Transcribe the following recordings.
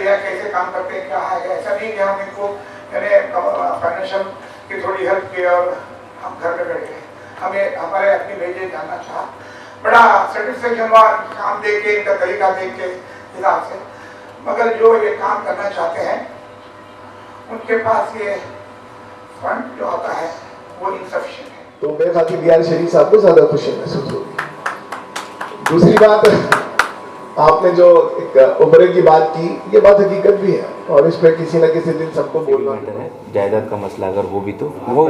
है, कैसे काम करते हैं, क्या है। ऐसा नहीं कि हम इनको फाइनेंशियल की थोड़ी हेल्प की और हम घर में बैठ गए। हमें हमारे अपनी भेजे जानना चाहा, बड़ा सेटिस्फेक्शन हुआ काम देख के, इनका तरीका देख के हिसाब से। मगर जो ये काम करना चाहते हैं उनके पास ये फंड जो आता है वो इनसफिशिएंट है। तो मेरे ख्याल से बिहार शरीफ साहब को ज्यादा खुशी महसूस होगी। दूसरी बात, आपने जो एक उम्र की बात की, ये बात हकीकत भी है और इस पर किसी न किसी दिन सबको बोलना है। जायदाद का मसला अगर हो भी तो वो,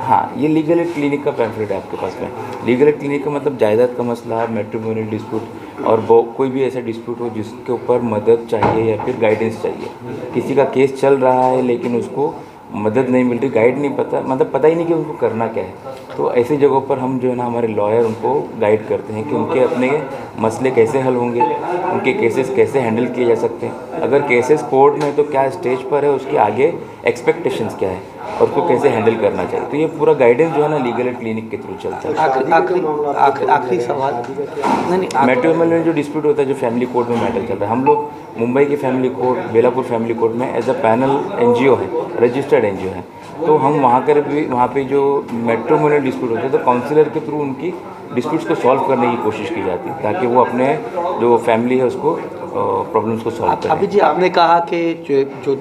हाँ, ये लीगल एड क्लिनिक का पैम्फलेट है आपके पास में। लीगल एड क्लिनिक का मतलब जायदाद का मसला, मैट्रिमोनियल डिस्प्यूट और कोई भी ऐसा डिस्प्यूट हो जिसके ऊपर मदद चाहिए या फिर गाइडेंस चाहिए। किसी का केस चल रहा है लेकिन उसको मदद नहीं मिल रही, गाइड नहीं पता, मतलब पता ही नहीं कि उनको करना क्या है, तो ऐसी जगहों पर हम जो है ना हमारे लॉयर उनको गाइड करते हैं कि उनके अपने मसले कैसे हल होंगे, उनके केसेस कैसे हैंडल किए जा सकते हैं। अगर केसेस कोर्ट में तो क्या स्टेज पर है, उसके आगे एक्सपेक्टेशंस क्या है और उसको कैसे हैंडल करना चाहिए। तो ये पूरा गाइडेंस जो है ना लीगल एड क्लिनिक के थ्रू चलता है। आखिरी सवाल, मैट्रिमोनियल में जो डिस्प्यूट होता है, जो फैमिली कोर्ट में मैटर चल रहा है, हम लोग मुंबई की family court, Belapur family court में एज अ पैनल NGO है, रजिस्टर्ड NGO है, तो हम वहाँ पे जो मैट्रिमोनियल डिस्प्यूट होते हैं तो काउंसलर के थ्रू उनकी डिस्प्यूट्स को सॉल्व करने की कोशिश की जाती है ताकि वो अपने जो फैमिली है उसको प्रॉब्लम्स को सॉल्व करें। अभी जी आपने कहा कि जो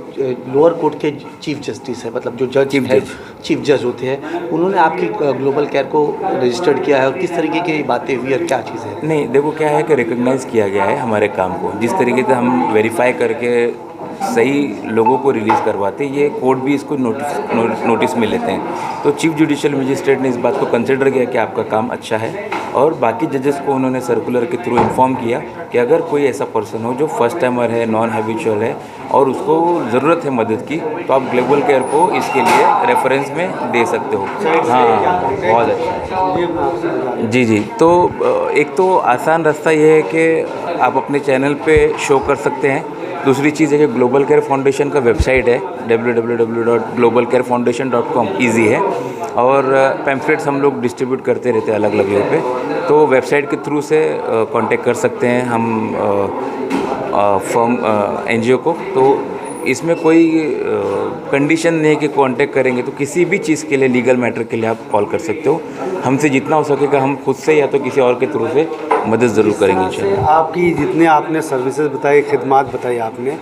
लोअर कोर्ट के चीफ जस्टिस है, मतलब जो चीफ जज होते हैं, उन्होंने आपकी ग्लोबल केयर को रजिस्टर्ड किया है और किस तरीके की बातें हुई और क्या चीज़ है? नहीं, देखो क्या है कि रिकग्नाइज़ किया गया है हमारे काम को, जिस तरीके से हम वेरीफाई करके सही लोगों को रिलीज़ करवाते हैं, ये कोर्ट भी इसको नोटिस में लेते हैं। तो चीफ जुडिशियल मजिस्ट्रेट ने इस बात को कंसिडर किया कि आपका काम अच्छा है और बाकी जजेस को उन्होंने सर्कुलर के थ्रू इन्फॉर्म किया कि अगर कोई ऐसा पर्सन हो जो फर्स्ट टाइमर है, नॉन हैबिचुअल है और उसको ज़रूरत है मदद की, तो आप ग्लोबल केयर को इसके लिए रेफरेंस में दे सकते हो। हाँ, बहुत अच्छा। जी, तो एक तो आसान रास्ता ये है कि आप अपने चैनल पे शो कर सकते हैं। दूसरी चीज़ है कि ग्लोबल केयर फाउंडेशन का वेबसाइट है www.globalcarefoundation.com, ईजी है और पैम्फलेट्स हम लोग डिस्ट्रीब्यूट करते रहते हैं अलग अलग जगह पे, तो वेबसाइट के थ्रू से कांटेक्ट कर सकते हैं हम फर्म NGO को। तो इसमें कोई कंडीशन नहीं है कि कांटेक्ट करेंगे तो किसी भी चीज़ के लिए, लीगल मैटर के लिए आप कॉल कर सकते हो। हमसे जितना हो सकेगा हम खुद से या तो किसी और के थ्रू से मदद ज़रूर करेंगे इंशाल्लाह। आपकी जितने आपने सर्विसेज बताई, खिदमात बताई आपने,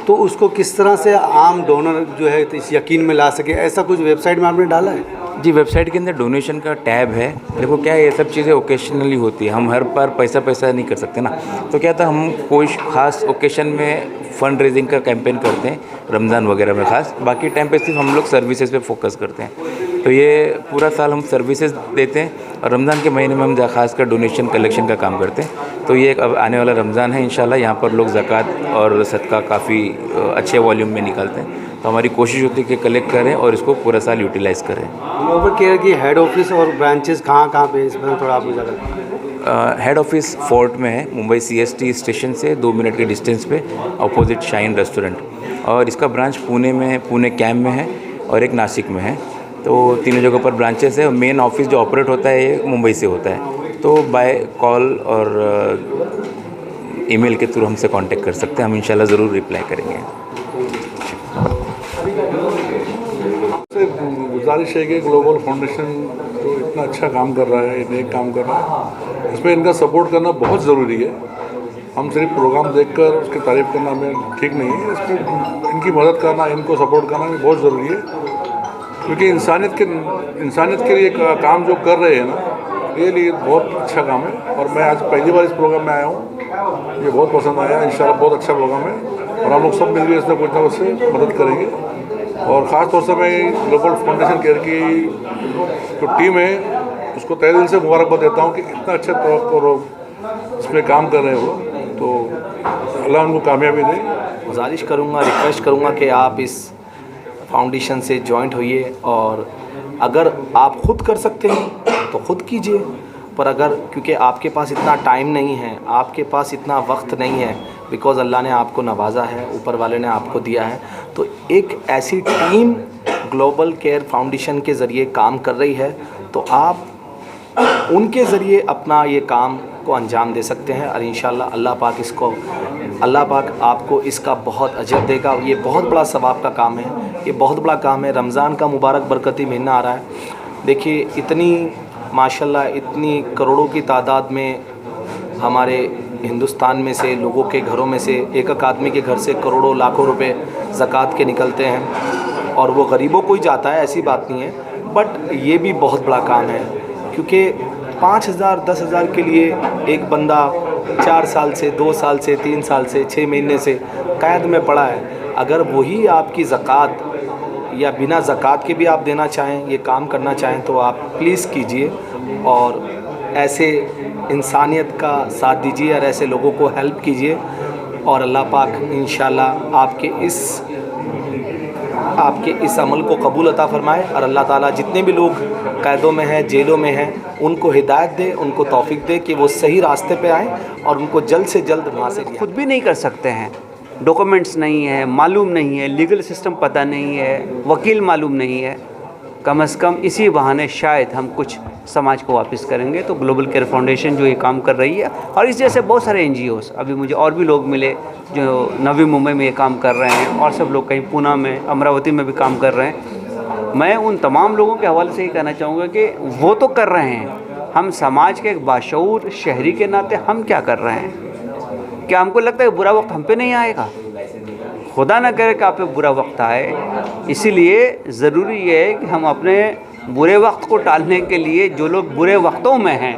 तो उसको किस तरह से आम डोनर जो है इस यकीन में ला सके, ऐसा कुछ वेबसाइट में आपने डाला है? जी, वेबसाइट के अंदर डोनेशन का टैब है। देखो क्या है, ये सब चीज़ें ओकेशनली होती है, हम हर बार पैसा नहीं कर सकते ना। तो क्या था, हम कोई ख़ास ओकेशन में फ़ंड रेजिंग का कैंपेन करते हैं, रमज़ान वगैरह में ख़ास, बाकी टाइम पे सिर्फ हम लोग सर्विसेज पे फोकस करते हैं। तो ये पूरा साल हम सर्विसेज देते हैं और रमज़ान के महीने में हम ख़ास कर डोनेशन कलेक्शन का काम करते हैं। तो ये अब आने वाला रमज़ान है, इंशाल्लाह यहाँ पर लोग ज़कात और सदका काफ़ी अच्छे वॉल्यूम में निकालते हैं। तो हमारी कोशिश होती है कि कलेक्ट करें और इसको पूरा साल यूटिलाइज़ करें। ग्लोबल केयर की हेड ऑफिस और ब्रांचेस कहाँ पे, इस पर थोड़ा आप मुझे हेड ऑफिस फोर्ट में है, मुंबई CST स्टेशन से 2 मिनट के डिस्टेंस पे, अपोजिट शाइन रेस्टोरेंट। और इसका ब्रांच पुणे में है, पुणे कैंप में है और एक नासिक में है। तो तीनों जगहों पर ब्रांचेस है और मेन ऑफिस जो ऑपरेट होता है ये मुंबई से होता है। तो बाय कॉल और ईमेल के थ्रू हमसे कांटेक्ट कर सकते हैं, हम इंशाल्लाह ज़रूर रिप्लाई करेंगे। गुजारिश है कि ग्लोबल फाउंडेशन जो इतना अच्छा काम कर रहा है, नेक काम कर रहा है, इसमें इनका सपोर्ट करना बहुत ज़रूरी है। हम सिर्फ प्रोग्राम देखकर उसकी तारीफ़ करना में ठीक नहीं है, इसमें इनकी मदद करना, इनको सपोर्ट करना भी बहुत ज़रूरी है, क्योंकि इंसानियत के लिए काम जो कर रहे हैं ना, ये बहुत अच्छा काम है। और मैं आज पहली बार इस प्रोग्राम में आया हूँ, ये बहुत पसंद आया, इंशाल्लाह बहुत अच्छा प्रोग्राम है और हम लोग सब मिलकर इसमें कुछ ना कुछ से मदद करेंगे। और ख़ास तौर से मैं ग्लोबल फाउंडेशन केयर की जो टीम है उसको तहे दिल से मुबारकबाद देता हूँ कि इतना अच्छा तो इसमें काम कर रहे हो, तो अल्लाह उनको कामयाबी दे। गुजारिश करूँगा, रिक्वेस्ट करूँगा कि आप इस फाउंडेशन से जॉइंट होइए और अगर आप ख़ुद कर सकते हैं तो ख़ुद कीजिए, पर अगर क्योंकि आपके पास इतना टाइम नहीं है, आपके पास इतना वक्त नहीं है, बिकॉज़ अल्लाह ने आपको नवाजा है, ऊपर वाले ने आपको दिया है, तो एक ऐसी टीम ग्लोबल केयर फाउंडेशन के ज़रिए काम कर रही है, तो आप उनके ज़रिए अपना ये काम को अंजाम दे सकते हैं। और इंशाल्लाह अल्लाह पाक आपको इसका बहुत अजर देगा। ये बहुत बड़ा सवाब का काम है, ये बहुत बड़ा काम है। रमज़ान का मुबारक बरकती महीना आ रहा है। देखिए इतनी माशाल्लाह इतनी करोड़ों की तादाद में हमारे हिंदुस्तान में से लोगों के घरों में से एक आदमी के घर से करोड़ों लाखों रुपए ज़कात के निकलते हैं और वो गरीबों को ही जाता है, ऐसी बात नहीं है। बट ये भी बहुत बड़ा काम है, क्योंकि 5,000 10,000 के लिए एक बंदा 4 साल से 2 साल से 3 साल से 6 महीने से कैद में पड़ा है। अगर वही आपकी ज़कात या बिना ज़कात के भी आप देना चाहें, ये काम करना चाहें, तो आप प्लीज़ कीजिए और ऐसे इंसानियत का साथ दीजिए और ऐसे लोगों को हेल्प कीजिए। और अल्लाह पाक इंशाल्लाह आपके इस अमल को कबूल अता फ़रमाए। और अल्लाह ताला जितने भी लोग कैदों में हैं, जेलों में हैं, उनको हिदायत दे, उनको तौफीक दे कि वो सही रास्ते पे आएँ और उनको जल्द से जल्द वहाँ से खुद भी नहीं कर सकते हैं, डॉक्यूमेंट्स नहीं है, मालूम नहीं है, लीगल सिस्टम पता नहीं है, वकील मालूम नहीं है। कम से कम इसी बहाने शायद हम कुछ समाज को वापस करेंगे। तो ग्लोबल केयर फाउंडेशन जो ये काम कर रही है, और इस जैसे बहुत सारे NGOs, अभी मुझे और भी लोग मिले जो नवी मुंबई में ये काम कर रहे हैं, और सब लोग कहीं पूना में, अमरावती में भी काम कर रहे हैं। मैं उन तमाम लोगों के हवाले से ये कहना चाहूँगा कि वो तो कर रहे हैं, हम समाज के एक बाशऊर शहरी के नाते हम क्या कर रहे हैं? क्या हमको लगता है बुरा वक्त हम पे नहीं आएगा? खुदा ना करे कि आप पे बुरा वक्त आए। इसीलिए ज़रूरी ये है कि हम अपने बुरे वक्त को टालने के लिए जो लोग बुरे वक्तों में हैं,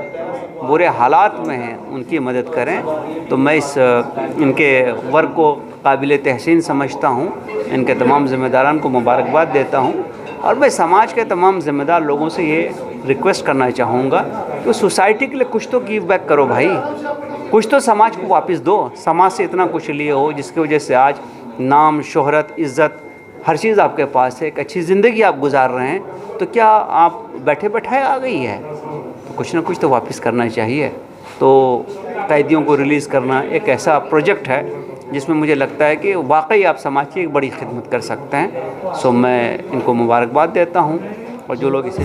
बुरे हालात में हैं, उनकी मदद करें। तो मैं इनके वर्क को काबिल तहसीन समझता हूँ। इनके तमाम ज़िम्मेदारान को मुबारकबाद देता हूँ। और मैं समाज के तमाम ज़िम्मेदार लोगों से ये रिक्वेस्ट करना चाहूँगा कि सोसाइटी के लिए कुछ तो गिव बैक करो भाई, कुछ तो समाज को वापस दो। समाज से इतना कुछ लिए हो जिसकी वजह से आज नाम, शोहरत, इज़्ज़त, हर चीज़ आपके पास है, एक अच्छी ज़िंदगी आप गुजार रहे हैं, तो क्या आप बैठे बैठाए आ गई है? तो कुछ ना कुछ तो वापस करना चाहिए। तो कैदियों को रिलीज़ करना एक ऐसा प्रोजेक्ट है जिसमें मुझे लगता है कि वाकई आप समाज की एक बड़ी खिदमत कर सकते हैं। सो मैं इनको मुबारकबाद देता हूँ और जो लोग इसे